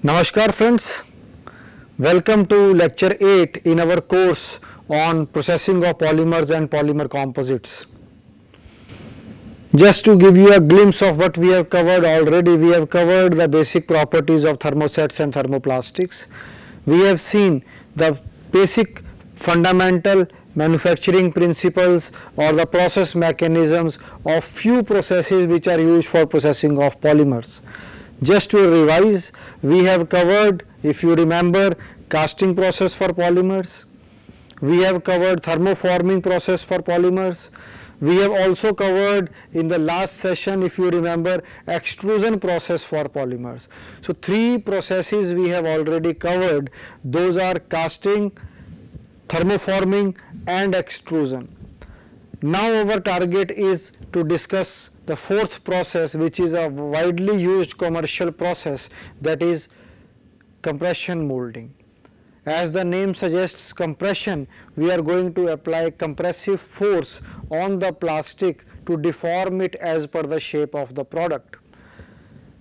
Namaskar friends, welcome to lecture 8 in our course on processing of polymers and polymer composites. Just to give you a glimpse of what we have covered already, we have covered the basic properties of thermosets and thermoplastics. We have seen the basic fundamental manufacturing principles or the process mechanisms of few processes which are used for processing of polymers. Just to revise, we have covered, if you remember, casting process for polymers. We have covered thermoforming process for polymers. We have also covered in the last session, if you remember, extrusion process for polymers. So, three processes we have already covered. Those are casting, thermoforming and extrusion. Now our target is to discuss the fourth process, which is a widely used commercial process, that is compression molding. As the name suggests, compression, we are going to apply compressive force on the plastic to deform it as per the shape of the product.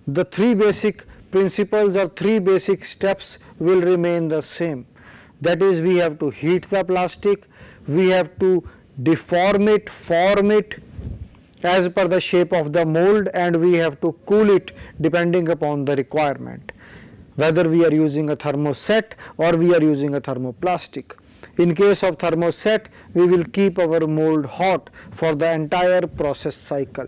The three basic principles or three basic steps will remain the same. That is, we have to heat the plastic, we have to deform it, form it as per the shape of the mold, and we have to cool it depending upon the requirement, whether we are using a thermoset or we are using a thermoplastic. In case of thermoset, we will keep our mold hot for the entire process cycle.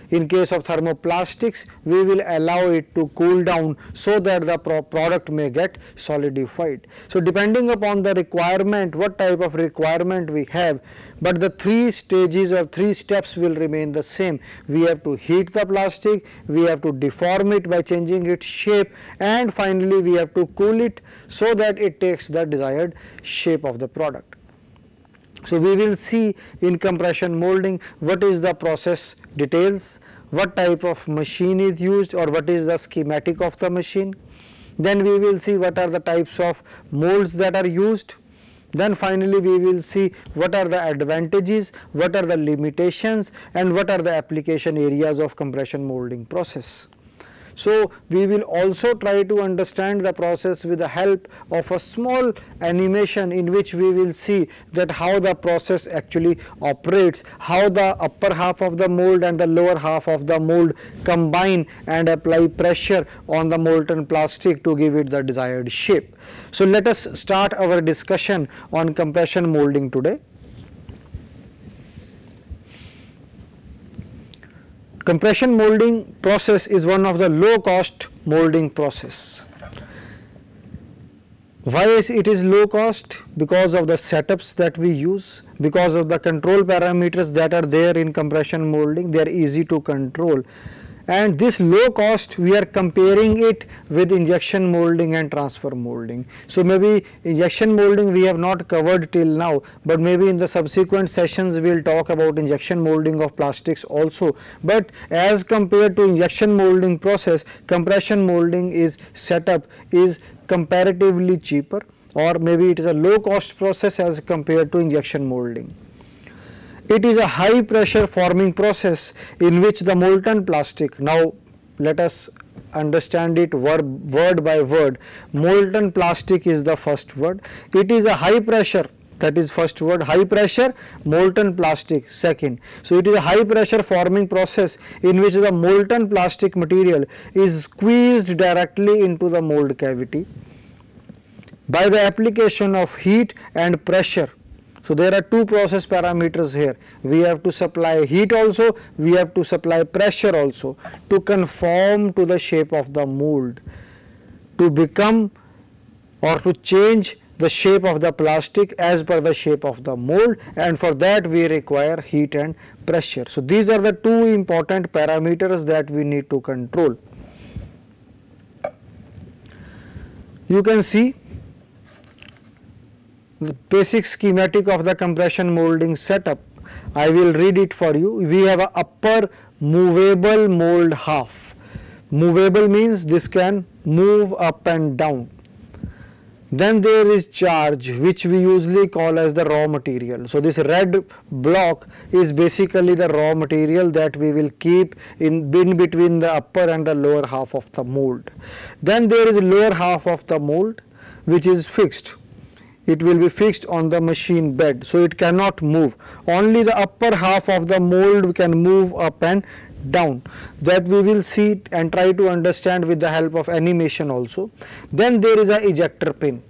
In case of thermoplastics, we will allow it to cool down so that the product may get solidified. So, depending upon the requirement, what type of requirement we have, but the three stages or three steps will remain the same. We have to heat the plastic, we have to deform it by changing its shape, and finally we have to cool it so that it takes the desired shape of the product. So, we will see in compression molding what is the process details, what type of machine is used or what is the schematic of the machine. Then we will see what are the types of molds that are used. Then finally we will see what are the advantages, what are the limitations, and what are the application areas of compression molding process. So, we will also try to understand the process with the help of a small animation in which we will see that how the process actually operates, how the upper half of the mold and the lower half of the mold combine and apply pressure on the molten plastic to give it the desired shape. So, let us start our discussion on compression molding today. Compression molding process is one of the low cost molding process. Why is it low cost? Because of the setups that we use, because of the control parameters that are there in compression molding, they are easy to control. And this low cost, we are comparing it with injection molding and transfer molding. So, maybe injection molding we have not covered till now, but maybe in the subsequent sessions we will talk about injection molding of plastics also. But as compared to injection molding process, compression molding is setup is comparatively cheaper, or maybe it is a low cost process as compared to injection molding. It is a high pressure forming process in which the molten plastic, now let us understand it word by word. Molten plastic is the first word. It is a high pressure, that is first word, high pressure molten plastic second. So, it is a high pressure forming process in which the molten plastic material is squeezed directly into the mold cavity by the application of heat and pressure. So, there are two process parameters here. We have to supply heat also, we have to supply pressure also to conform to the shape of the mold, to become or to change the shape of the plastic as per the shape of the mold, and for that we require heat and pressure. So, these are the two important parameters that we need to control. You can see the basic schematic of the compression molding setup. I will read it for you. We have a upper movable mold half. Movable means this can move up and down. Then there is charge, which we usually call as the raw material. So this red block is basically the raw material that we will keep in between the upper and the lower half of the mold. Then there is lower half of the mold, which is fixed. It will be fixed on the machine bed, so it cannot move. Only the upper half of the mold can move up and down. That we will see and try to understand with the help of animation also. Then there is a ejector pin.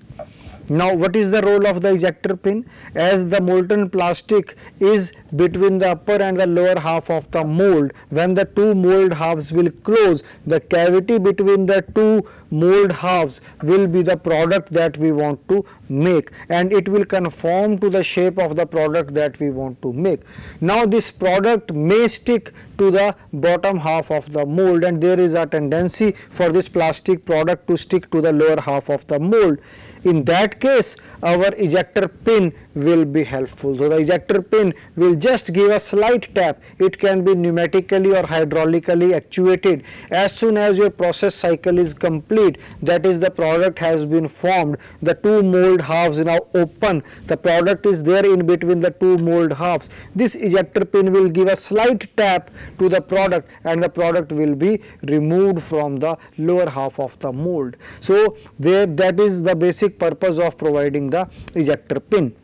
Now what is the role of the ejector pin? As the molten plastic is between the upper and the lower half of the mold, when the two mold halves will close, the cavity between the two mold halves will be the product that we want to make, and it will conform to the shape of the product that we want to make. Now this product may stick to the bottom half of the mold, and there is a tendency for this plastic product to stick to the lower half of the mold. In that case, our ejector pin will be helpful. So the ejector pin will just give a slight tap. It can be pneumatically or hydraulically actuated. As soon as your process cycle is complete, that is, the product has been formed, the two mold halves now open, the product is there in between the two mold halves. This ejector pin will give a slight tap to the product, and the product will be removed from the lower half of the mold. So that is the basic purpose of providing the ejector pin.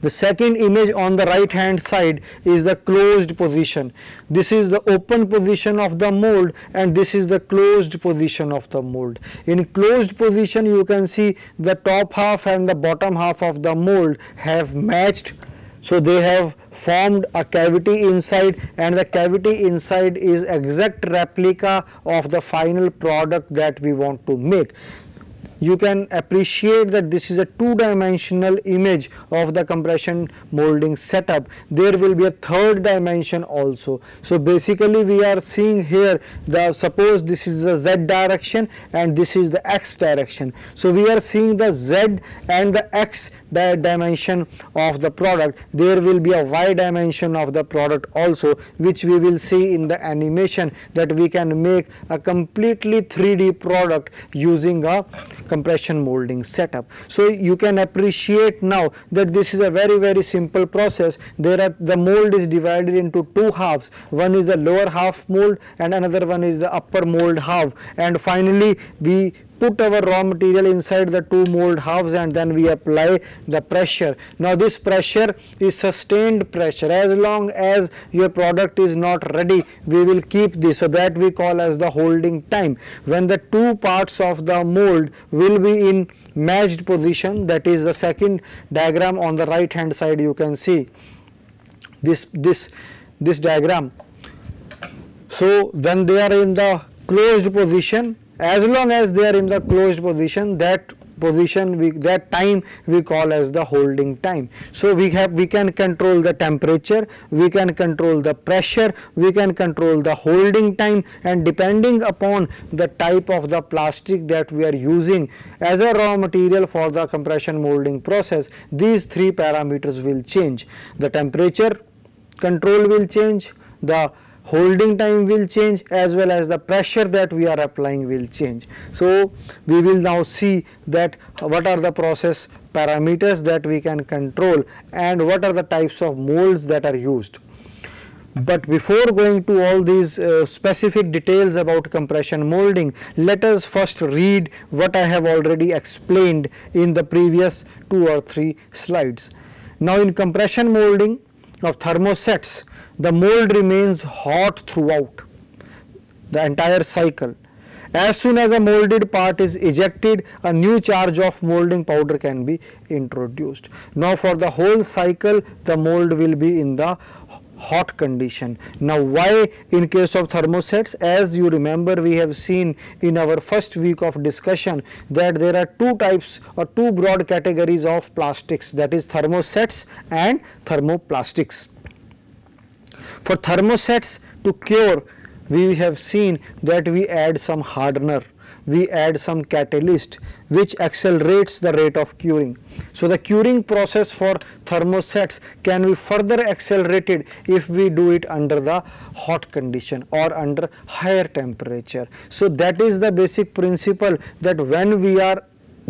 The second image on the right hand side is the closed position. This is the open position of the mold, and this is the closed position of the mold. In closed position, you can see the top half and the bottom half of the mold have matched. So they have formed a cavity inside, and the cavity inside is exact replica of the final product that we want to make. You can appreciate that this is a two-dimensional image of the compression molding setup. There will be a third dimension also. So basically we are seeing here, suppose this is the Z direction and this is the X direction. So we are seeing the Z and the X dimension of the product. There will be a Y dimension of the product also, which we will see in the animation, that we can make a completely 3D product using a compression molding setup. So you can appreciate now that this is a very simple process. The mold is divided into two halves. One is the lower half mold and another one is the upper mold half, and finally we put our raw material inside the two mold halves, and then we apply the pressure. Now this pressure is sustained pressure. As long as your product is not ready, we will keep this, so that we call as the holding time. When the two parts of the mold will be in matched position, that is the second diagram on the right hand side, you can see this diagram. So when they are in the closed position, as long as they are in the closed position, that time we call as the holding time. So we can control the temperature, we can control the pressure, we can control the holding time, and depending upon the type of the plastic that we are using as a raw material for the compression molding process, these three parameters will change. The temperature control will change, the holding time will change, as well as the pressure that we are applying will change. So we will now see that what are the process parameters that we can control and what are the types of molds that are used. But before going to all these specific details about compression molding, let us first read what I have already explained in the previous 2 or 3 slides. Now in compression molding of thermosets, the mold remains hot throughout the entire cycle. As soon as a molded part is ejected, a new charge of molding powder can be introduced. Now for the whole cycle, the mold will be in the hot condition. Now why in case of thermosets? As you remember, we have seen in our first week of discussion that there are two types or two broad categories of plastics, that is thermosets and thermoplastics. For thermosets to cure, we have seen that we add some hardener, we add some catalyst which accelerates the rate of curing. So the curing process for thermosets can be further accelerated if we do it under the hot condition or under higher temperature. So that is the basic principle, that when we are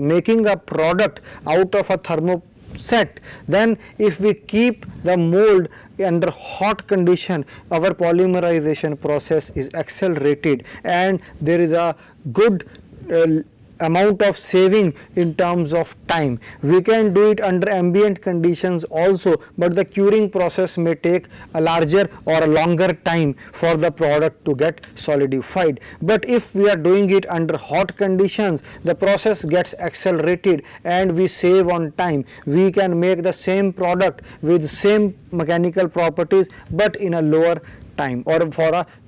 making a product out of a thermoset, then if we keep the mold under hot condition, our polymerization process is accelerated and there is a good amount of saving in terms of time. We can do it under ambient conditions also, but the curing process may take a larger or a longer time for the product to get solidified. But if we are doing it under hot conditions, the process gets accelerated and we save on time. We can make the same product with same mechanical properties but in a lower time or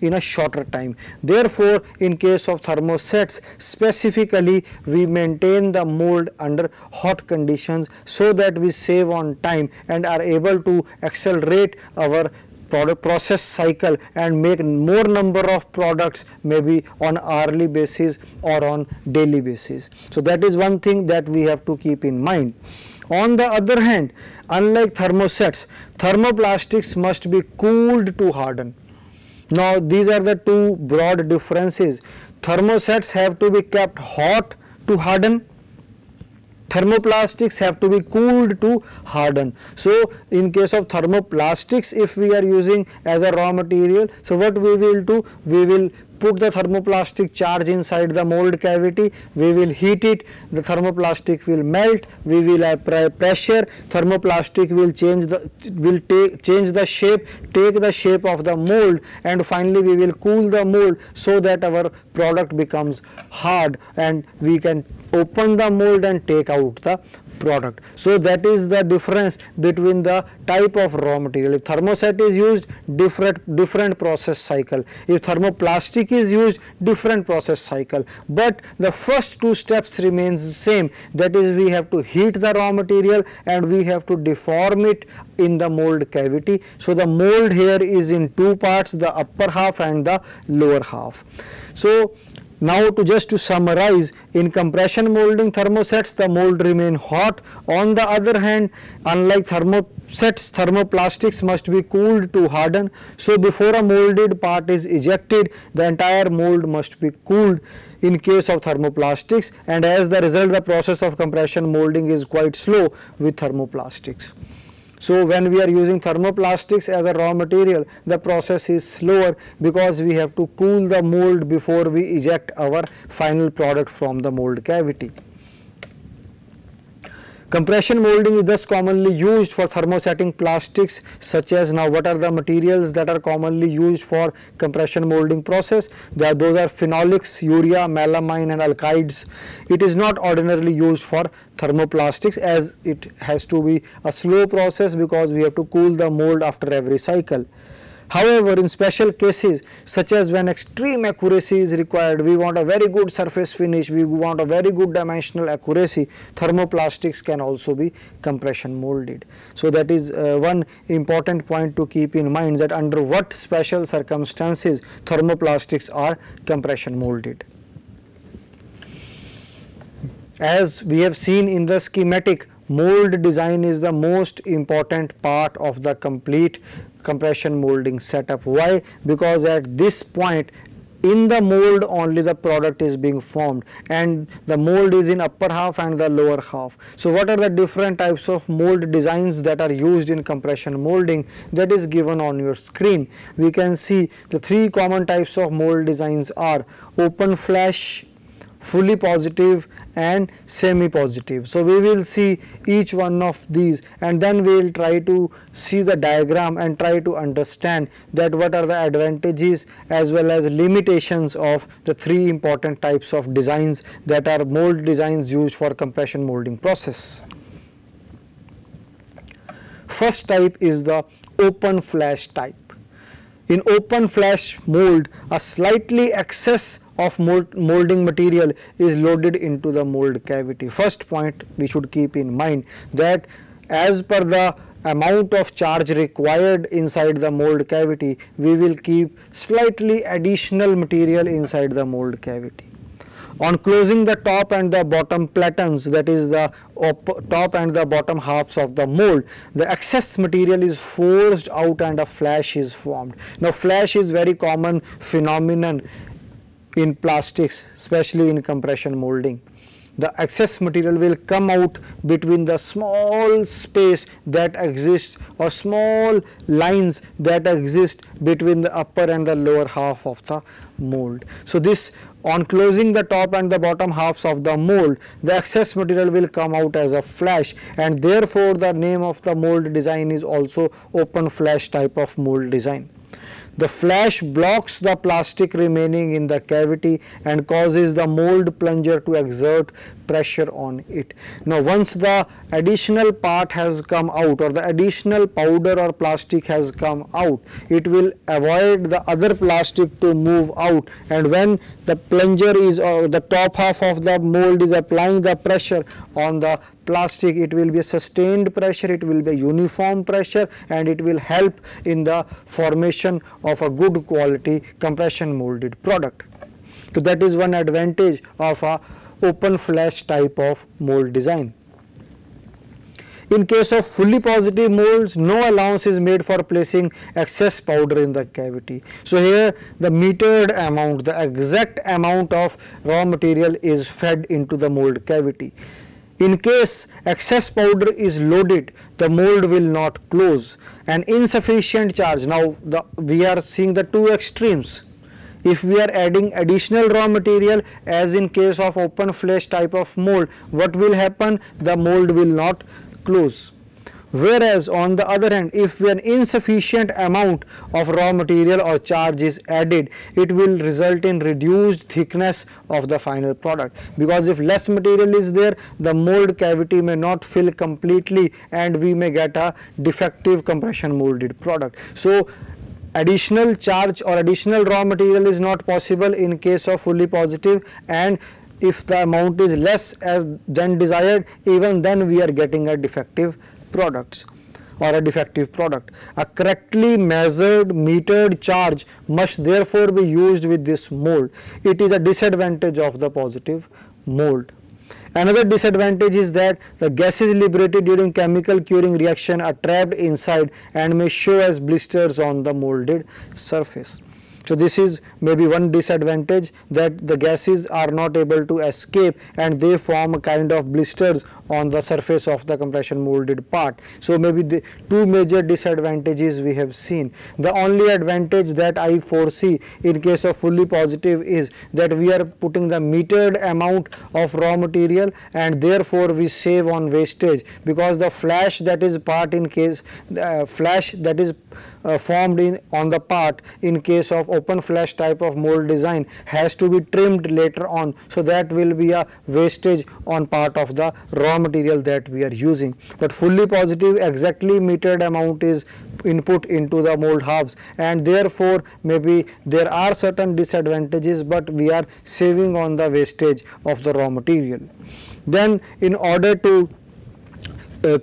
in a shorter time. Therefore, in case of thermosets specifically, we maintain the mold under hot conditions so that we save on time and are able to accelerate our product process cycle and make more number of products, maybe on hourly basis or on daily basis. So that is one thing that we have to keep in mind. On the other hand, unlike thermosets, thermoplastics must be cooled to harden. Now these are the two broad differences. Thermosets have to be kept hot to harden. Thermoplastics have to be cooled to harden. So in case of thermoplastics, if we are using as a raw material, so what we will do, we will put the thermoplastic charge inside the mold cavity, we will heat it, the thermoplastic will melt, we will apply pressure, thermoplastic will change the shape, take the shape of the mold, and finally we will cool the mold so that our product becomes hard and we can open the mold and take out the product. So that is the difference between the type of raw material. If thermoset is used, different process cycle. If thermoplastic is used, different process cycle. But the first two steps remains the same. That is, we have to heat the raw material and we have to deform it in the mold cavity. So the mold here is in two parts, the upper half and the lower half. So now to summarize, in compression molding thermosets, the mold remain hot. On the other hand, unlike thermosets, thermoplastics must be cooled to harden. So before a molded part is ejected, the entire mold must be cooled in case of thermoplastics, and as the result, the process of compression molding is quite slow with thermoplastics. So when we are using thermoplastics as a raw material, the process is slower because we have to cool the mold before we eject our final product from the mold cavity. Compression molding is thus commonly used for thermosetting plastics, such as, now what are the materials that are commonly used for compression molding process? Those are phenolics, urea, melamine and alkydes. It is not ordinarily used for thermoplastics as it has to be a slow process because we have to cool the mold after every cycle. However, in special cases such as when extreme accuracy is required, we want a very good surface finish, we want a very good dimensional accuracy, thermoplastics can also be compression molded. So that is one important point to keep in mind, that under what special circumstances thermoplastics are compression molded. As we have seen in the schematic, mold design is the most important part of the complete compression molding setup. Why? Because at this point in the mold only the product is being formed, and the mold is in upper half and the lower half. So what are the different types of mold designs that are used in compression molding? That is given on your screen. We can see the three common types of mold designs are open flash, fully positive and semi-positive. So we will see each one of these and then we will try to see the diagram and try to understand that what are the advantages as well as limitations of the three important types of designs that are mold designs used for compression molding process. First type is the open flash type. In open flash mold, a slightly excess of molding material is loaded into the mold cavity. First point we should keep in mind, that as per the amount of charge required inside the mold cavity, we will keep slightly additional material inside the mold cavity. On closing the top and the bottom platens, that is the top and the bottom halves of the mold, the excess material is forced out and a flash is formed. Now flash is very common phenomenon in plastics, especially in compression molding. the excess material will come out between the small space that exists or small lines that exist between the upper and the lower half of the mold. So, this on closing the top and the bottom halves of the mold, the excess material will come out as a flash, and therefore, the name of the mold design is also open flash type of mold design. The flash blocks the plastic remaining in the cavity and causes the mold plunger to exert pressure on it. Now, once the additional part has come out or the additional powder or plastic has come out, it will avoid the other plastic to move out, and when the plunger is the top half of the mold is applying the pressure on the plastic, it will be a sustained pressure, it will be a uniform pressure, and it will help in the formation of a good quality compression molded product. So, that is one advantage of a open flash type of mold design. In case of fully positive molds, no allowance is made for placing excess powder in the cavity. So, here the metered amount, the exact amount of raw material is fed into the mold cavity. In case excess powder is loaded, the mold will not close. An insufficient charge, now we are seeing the two extremes. If we are adding additional raw material, as in case of open flash type of mold, what will happen? The mold will not close. Whereas on the other hand, if an insufficient amount of raw material or charge is added, it will result in reduced thickness of the final product, because if less material is there, the mold cavity may not fill completely and we may get a defective compression molded product. So, additional charge or additional raw material is not possible in case of fully positive, and if the amount is less than desired, even then we are getting a defective products or a defective product. A correctly measured metered charge must therefore be used with this mold. It is a disadvantage of the positive mold. Another disadvantage is that the gases liberated during chemical curing reaction are trapped inside and may show as blisters on the molded surface. So, this is maybe one disadvantage, that the gases are not able to escape and they form a kind of blisters on the surface of the compression molded part. So, maybe the two major disadvantages we have seen. The only advantage that I foresee in case of fully positive is that we are putting the metered amount of raw material and therefore we save on wastage, because the flash that is part in case flash that is formed on the part in case of open flash type of mold design has to be trimmed later on. So, that will be a wastage on part of the raw material that we are using. But fully positive, exactly metered amount is input into the mold halves, and therefore maybe there are certain disadvantages, but we are saving on the wastage of the raw material. Then, in order to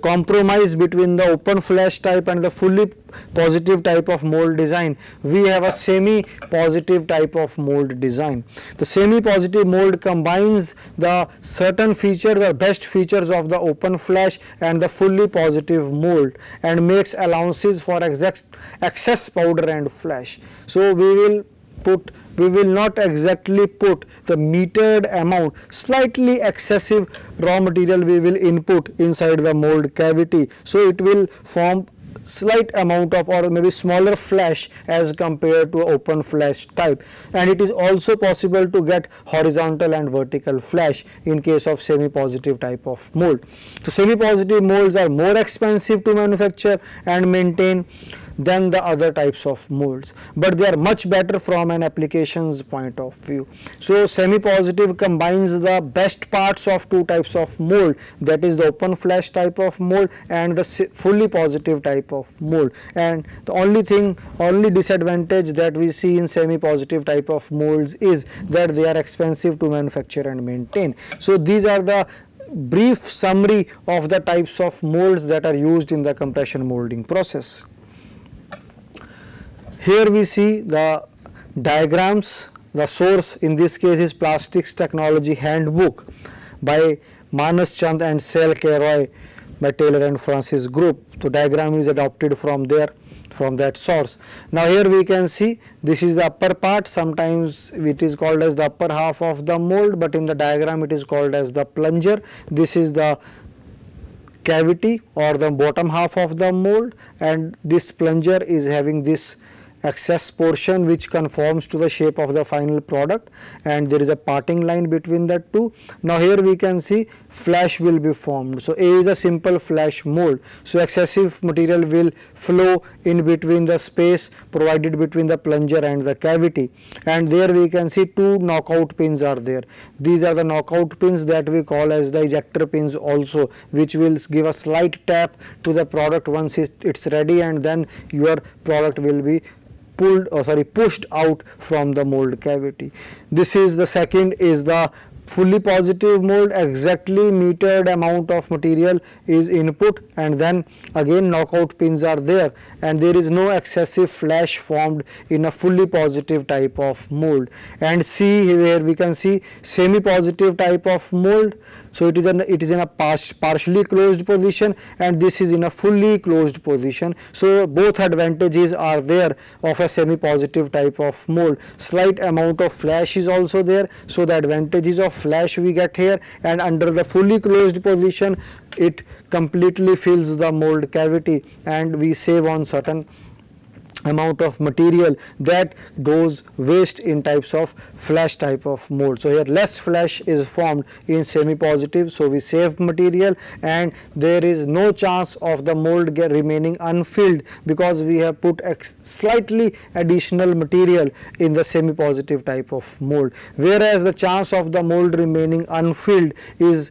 compromise between the open flash type and the fully positive type of mold design, we have a semi-positive type of mold design. The semi-positive mold combines the certain features, the best features of the open flash and the fully positive mold, and makes allowances for excess powder and flash. So, we will not exactly put the metered amount, slightly excessive raw material we will input inside the mold cavity. So, it will form slight amount of or maybe smaller flash as compared to open flash type, and it is also possible to get horizontal and vertical flash in case of semi-positive type of mold. So, semi-positive molds are more expensive to manufacture and maintain than the other types of molds, but they are much better from an applications point of view. So, semi-positive combines the best parts of two types of mold, that is the open flash type of mold and the fully positive type of mold, and the only disadvantage that we see in semi-positive type of molds is that they are expensive to manufacture and maintain. So, these are the brief summary of the types of molds that are used in the compression molding process. Here we see the diagrams. The source in this case is Plastics Technology Handbook by Manas Chand and Sel K. Roy by Taylor and Francis Group. So, diagram is adopted from there. from that source. Now here we can see this is the upper part, sometimes it is called as the upper half of the mold, but in the diagram it is called as the plunger. This is the cavity or the bottom half of the mold, and this plunger is having this excess portion which conforms to the shape of the final product, and there is a parting line between the two. Now here we can see flash will be formed. So A is a simple flash mold, so excessive material will flow in between the space provided between the plunger and the cavity, and there we can see two knockout pins are there. These are the knockout pins that we call as the ejector pins also, which will give a slight tap to the product once it's ready, and then your product will be pushed out from the mold cavity. This is the second is the fully positive mold. Exactly metered amount of material is input, and then again knockout pins are there, and there is no excessive flash formed in a fully positive type of mold. And see here we can see semi positive type of mold. So it is in a partially closed position, and this is in a fully closed position. So both advantages are there of a semi positive type of mold. Slight amount of flash is also there, so the advantages of flash we get here, and under the fully closed position it completely fills the mold cavity, and we save on certain amount of material that goes waste in types of flash type of mold. So here less flash is formed in semi positive, so we save material, and there is no chance of the mold remaining unfilled because we have put slightly additional material in the semi positive type of mold, whereas the chance of the mold remaining unfilled is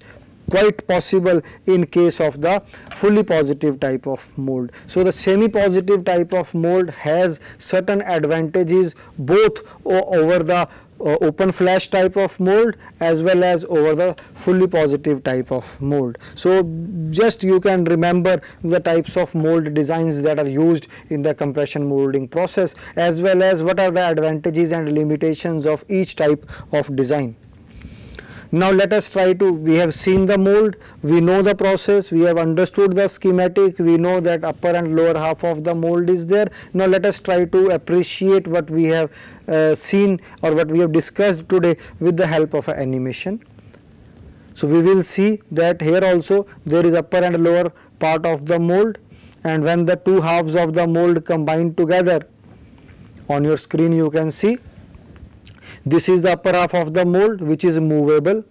quite possible in case of the fully positive type of mold. So the semi positive type of mold has certain advantages both over the open flash type of mold as well as over the fully positive type of mold. So just you can remember the types of mold designs that are used in the compression molding process, as well as what are the advantages and limitations of each type of design. Now let us try to, we have seen the mold, we know the process, we have understood the schematic, we know that upper and lower half of the mold is there. Now let us try to appreciate what we have seen or what we have discussed today with the help of an animation. So we will see that here also there is upper and lower part of the mold, and when the two halves of the mold combine together, on your screen you can see this is the upper half of the mold which is movable.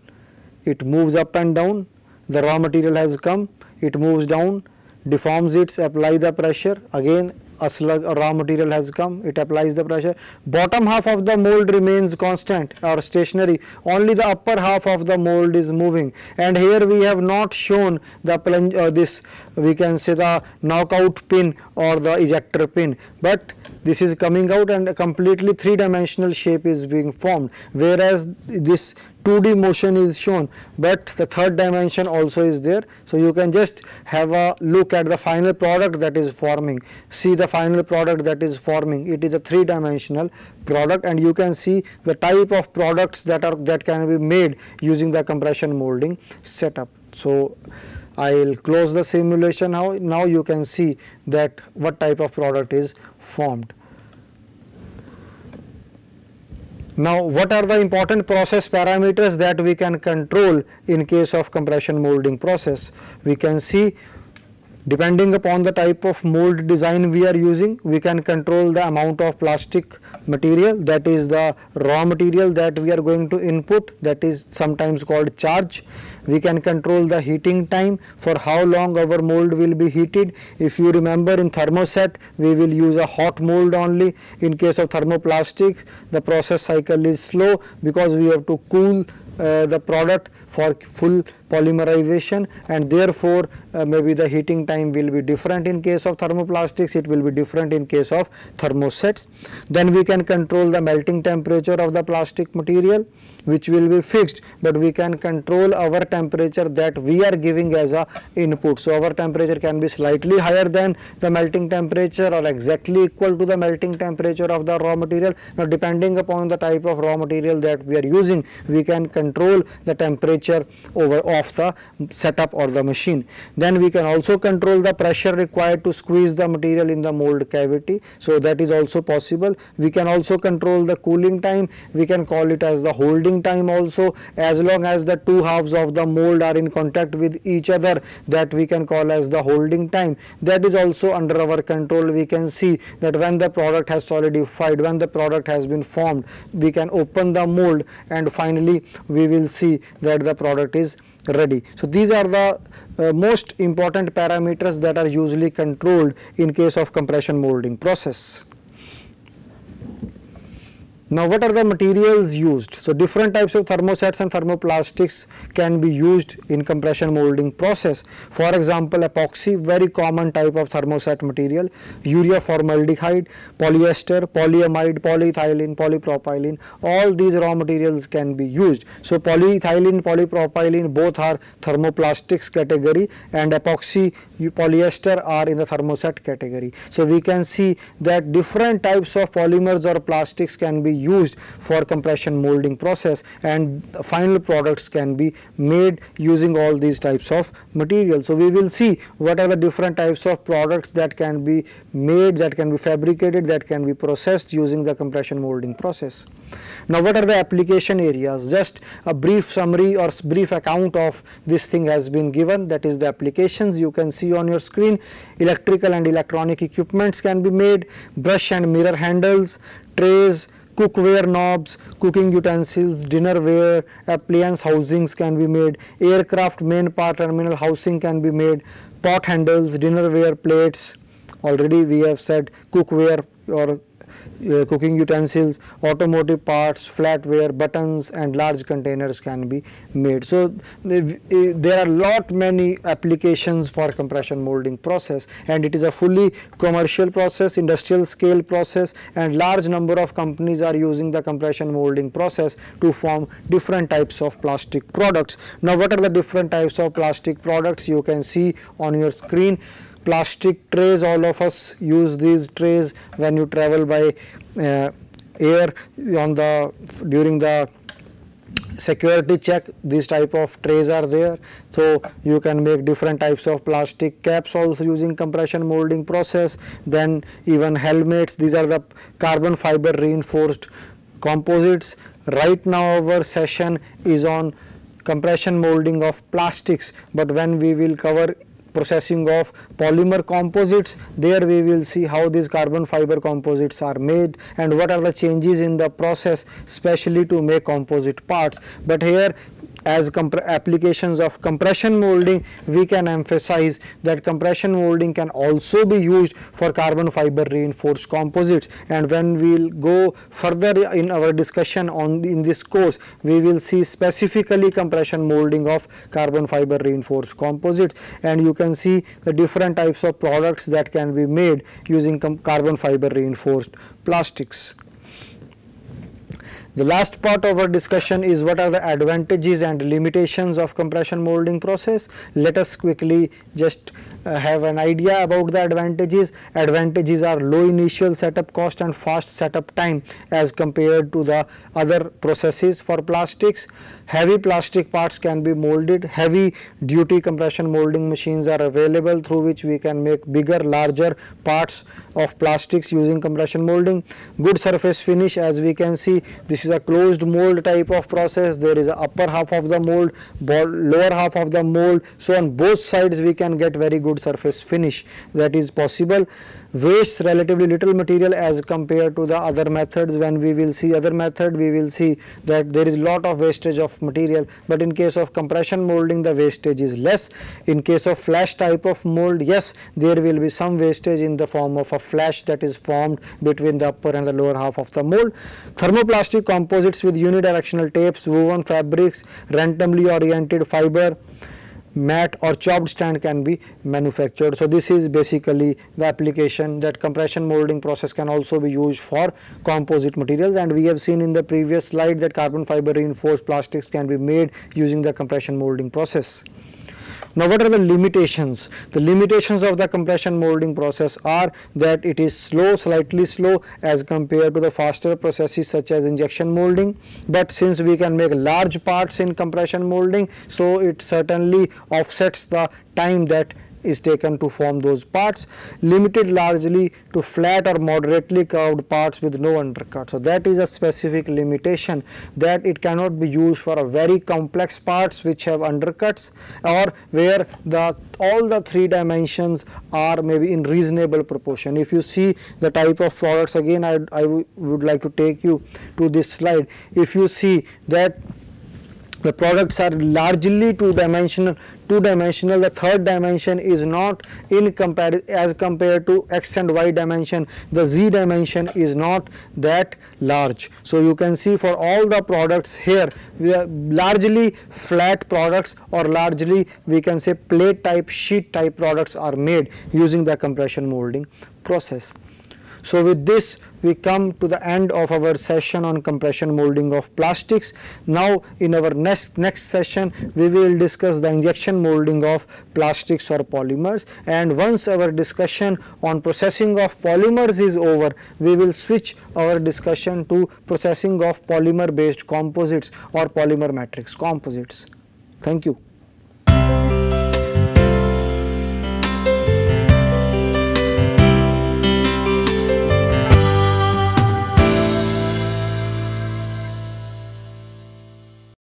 It moves up and down. The raw material has come, it moves down, deforms it, apply the pressure, again a slug or raw material has come, it applies the pressure. Bottom half of the mold remains constant or stationary, only the upper half of the mold is moving. And here we have not shown the plunge this we can say the knockout pin or the ejector pin, but this is coming out and a completely three-dimensional shape is being formed, whereas this 2D motion is shown, but the third dimension also is there. So you can just have a look at the final product that is forming. See the final product that is forming, it is a three-dimensional product, and you can see the type of products that can be made using the compression molding setup. So I will close the simulation now. Now you can see that what type of product is formed. Now what are the important process parameters that we can control in case of compression molding process? We can see, depending upon the type of mold design we are using, we can control the amount of plastic material, that is the raw material that we are going to input, that is sometimes called charge. We can control the heating time, for how long our mold will be heated. If you remember, in thermoset we will use a hot mold only. In case of thermoplastics the process cycle is slow because we have to cool the product for full polymerization, and therefore maybe the heating time will be different in case of thermoplastics, it will be different in case of thermosets. Then we can control the melting temperature of the plastic material, which will be fixed, but we can control our temperature that we are giving as a input. So our temperature can be slightly higher than the melting temperature or exactly equal to the melting temperature of the raw material. Now depending upon the type of raw material that we are using, we can control the temperature of of the setup or the machine. Then we can also control the pressure required to squeeze the material in the mold cavity, so that is also possible. We can also control the cooling time, we can call it as the holding time also. As long as the two halves of the mold are in contact with each other, that we can call as the holding time. That is also under our control. We can see that when the product has solidified, when the product has been formed, we can open the mold and finally we will see that the product is ready. So these are the most important parameters that are usually controlled in case of compression molding process. Now, what are the materials used? So different types of thermosets and thermoplastics can be used in compression molding process. For example, epoxy, very common type of thermoset material, urea formaldehyde, polyester, polyamide, polyethylene, polypropylene, all these raw materials can be used. So polyethylene, polypropylene both are thermoplastics category, and epoxy, polyester are in the thermoset category. So we can see that different types of polymers or plastics can be used for compression molding process, and final products can be made using all these types of materials. So we will see what are the different types of products that can be made, that can be fabricated, that can be processed using the compression molding process. Now, what are the application areas? Just a brief summary or brief account of this thing has been given, that is the applications you can see on your screen. Electrical and electronic equipments can be made, brush and mirror handles, trays, cookware knobs, cooking utensils, dinnerware, appliance housings can be made, aircraft main part terminal housing can be made, pot handles, dinnerware plates, already we have said cookware or cooking utensils, automotive parts, flatware, buttons and large containers can be made. So there are many applications for compression molding process, and it is a fully commercial process, industrial scale process, and large number of companies are using the compression molding process to form different types of plastic products. Now, what are the different types of plastic products? You can see on your screen. Plastic trays, all of us use these trays when you travel by air during the security check. These type of trays are there. So you can make different types of plastic caps also using compression molding process. Then even helmets, these are the carbon fiber reinforced composites. Right now our session is on compression molding of plastics, but when we will cover processing of polymer composites, there we will see how these carbon fiber composites are made and what are the changes in the process, especially to make composite parts. But here, as applications of compression molding, we can emphasize that compression molding can also be used for carbon fiber reinforced composites, and when we will go further in our discussion in this course, we will see specifically compression molding of carbon fiber reinforced composites, and you can see the different types of products that can be made using carbon fiber reinforced plastics. The last part of our discussion is what are the advantages and limitations of compression molding process. Let us quickly just have an idea about the advantages. Advantages are low initial setup cost and fast setup time as compared to the other processes for plastics. Heavy plastic parts can be molded. Heavy duty compression molding machines are available through which we can make bigger, larger parts of plastics using compression molding. Good surface finish, as we can see, this is a closed mold type of process. There is a upper half of the mold, lower half of the mold, so on both sides we can get very good surface finish. That is possible. Wastes relatively little material as compared to the other methods. When we will see other method, we will see that there is lot of wastage of material, but in case of compression molding the wastage is less. In case of flash type of mold, yes, there will be some wastage in the form of a flash that is formed between the upper and the lower half of the mold. Thermoplastic composites with unidirectional tapes, woven fabrics, randomly oriented fiber, mat or chopped stand can be manufactured. So this is basically the application that compression molding process can also be used for composite materials, and we have seen in the previous slide that carbon fiber reinforced plastics can be made using the compression molding process. Now, what are the limitations? The limitations of the compression molding process are that it is slow, slightly slow as compared to the faster processes such as injection molding. But since we can make large parts in compression molding, so it certainly offsets the time that is taken to form those parts. Limited largely to flat or moderately curved parts with no undercut. So that is a specific limitation, that it cannot be used for a very complex parts which have undercuts, or where all the three dimensions are maybe in reasonable proportion. If you see the type of products, again I would like to take you to this slide. If you see that the products are largely two-dimensional. The third dimension is not in as compared to x and y dimension. The z dimension is not that large. So you can see for all the products here, we are largely flat products, or largely we can say plate type, sheet type products are made using the compression molding process. So with this we come to the end of our session on compression molding of plastics. Now in our next session we will discuss the injection molding of plastics or polymers, and once our discussion on processing of polymers is over, we will switch our discussion to processing of polymer based composites or polymer matrix composites. Thank you.